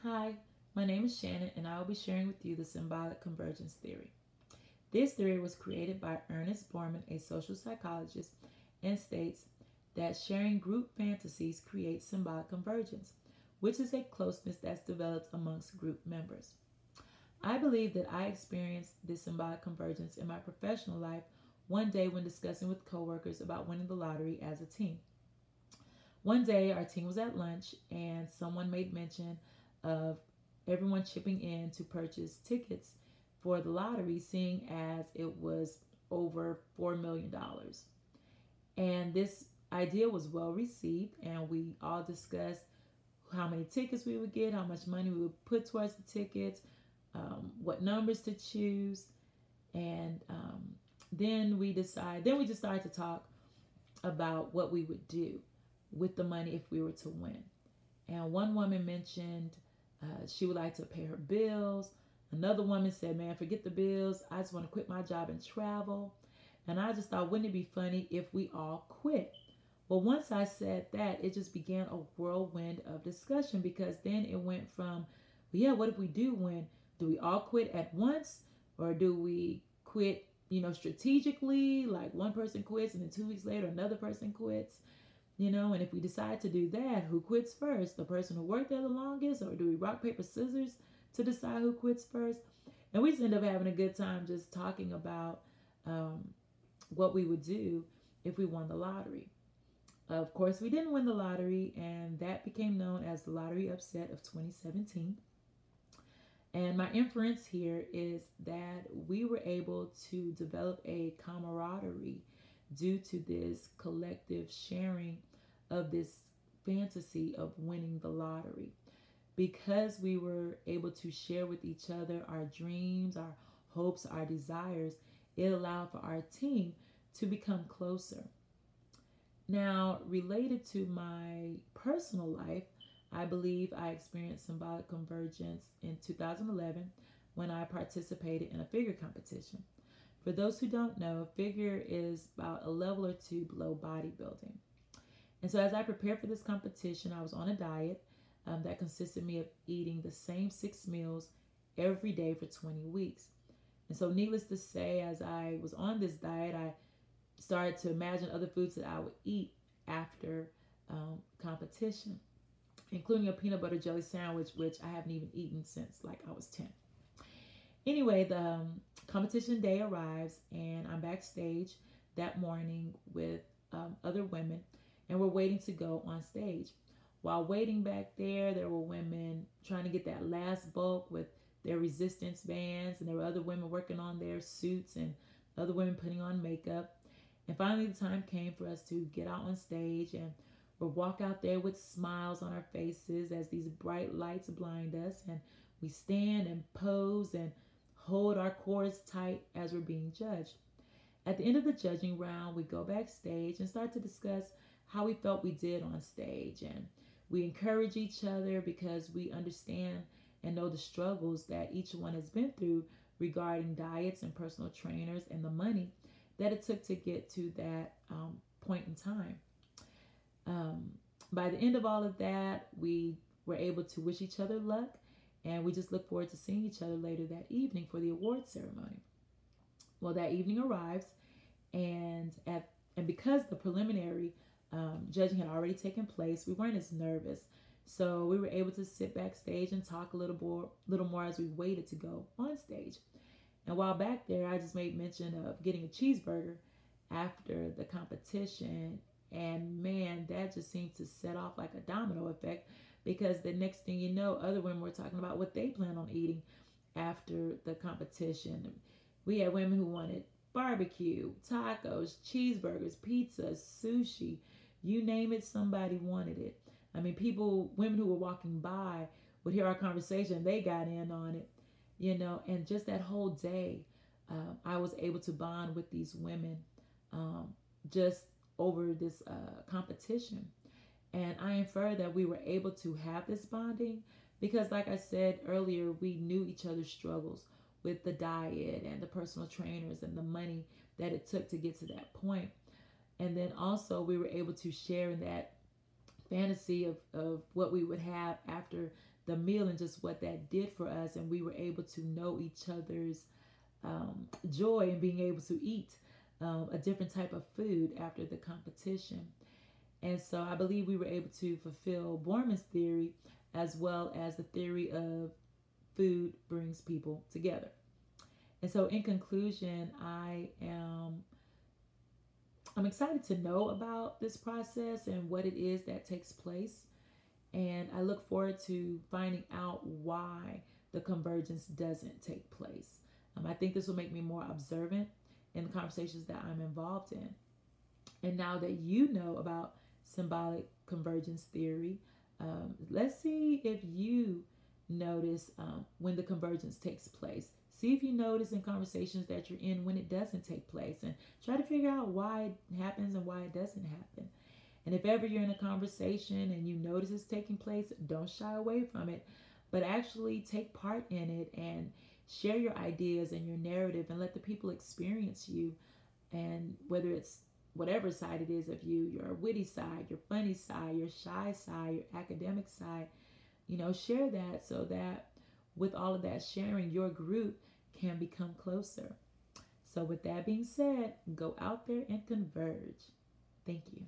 Hi, my name is Shannon, and I will be sharing with you the symbolic convergence theory. This theory was created by Ernest Borman, a social psychologist, and states that sharing group fantasies creates symbolic convergence, which is a closeness that's developed amongst group members. I believe that I experienced this symbolic convergence in my professional life one day when discussing with coworkers about winning the lottery as a team. One day, our team was at lunch, and someone made mention of everyone chipping in to purchase tickets for the lottery, seeing as it was over $4 million. And this idea was well received, and we all discussed how many tickets we would get, how much money we would put towards the tickets, what numbers to choose, and then we just started to talk about what we would do with the money if we were to win. And one woman mentioned she would like to pay her bills. Another woman said, "Man, forget the bills. I just want to quit my job and travel." And I just thought, wouldn't it be funny if we all quit? Well, once I said that, it just began a whirlwind of discussion because then it went from, well, yeah, what if we do win? Do we all quit at once? Or do we quit, strategically? Like one person quits and then 2 weeks later another person quits? And if we decide to do that, who quits first? The person who worked there the longest? Or do we rock, paper, scissors to decide who quits first? And we just end up having a good time just talking about um, what we would do if we won the lottery. Of course, we didn't win the lottery, and that became known as the lottery upset of 2017. And my inference here is that we were able to develop a camaraderie due to this collective sharing of this fantasy of winning the lottery. Because we were able to share with each other our dreams, our hopes, our desires, it allowed for our team to become closer. Now, related to my personal life, I believe I experienced symbolic convergence in 2011 when I participated in a figure competition. For those who don't know, figure is about a level or two below bodybuilding. And so, as I prepared for this competition, I was on a diet that consisted me of eating the same 6 meals every day for 20 weeks. And so, needless to say, as I was on this diet, I started to imagine other foods that I would eat after competition, including a peanut butter jelly sandwich, which I haven't even eaten since like I was 10. Anyway, the competition day arrives, and I'm backstage that morning with other women, and we're waiting to go on stage. While waiting back there, there were women trying to get that last bulk with their resistance bands, and there were other women working on their suits, and other women putting on makeup. And finally, the time came for us to get out on stage, and we'll walk out there with smiles on our faces as these bright lights blind us, and we stand and pose and hold our cores tight as we're being judged. At the end of the judging round, we go backstage and start to discuss how we felt we did on stage. And we encourage each other because we understand and know the struggles that each one has been through regarding diets and personal trainers and the money that it took to get to that point in time. Um, by the end of all of that, we were able to wish each other luck, and we just look forward to seeing each other later that evening for the award ceremony. Well, that evening arrives, and because the preliminary judging had already taken place, we weren't as nervous. So we were able to sit backstage and talk a little more as we waited to go on stage. And while back there, I just made mention of getting a cheeseburger after the competition. And man, that just seemed to set off like a domino effect because the next thing you know, other women were talking about what they plan on eating after the competition. We had women who wanted barbecue, tacos, cheeseburgers, pizza, sushi, you name it, somebody wanted it. I mean, women who were walking by would hear our conversation, they got in on it, and just that whole day, I was able to bond with these women just over this competition. And I infer that we were able to have this bonding because, like I said earlier, we knew each other's struggles with the diet and the personal trainers and the money that it took to get to that point. And then also, we were able to share in that fantasy of what we would have after the meal and just what that did for us. And we were able to know each other's joy and being able to eat a different type of food after the competition. And so I believe we were able to fulfill Borman's theory as well as the theory of food brings people together. And so in conclusion, I'm excited to know about this process and what it is that takes place. And I look forward to finding out why the convergence doesn't take place. I think this will make me more observant in the conversations that I'm involved in. And now that you know about symbolic convergence theory, let's see if you notice when the convergence takes place. See if you notice in conversations that you're in when it doesn't take place, and try to figure out why it happens and why it doesn't happen. And if ever you're in a conversation and you notice it's taking place, don't shy away from it, but actually take part in it and share your ideas and your narrative and let the people experience you. And whether it's whatever side it is of you, your witty side, your funny side, your shy side, your academic side, share that so that with all of that sharing, your group can become closer. So with that being said, go out there and converge. Thank you.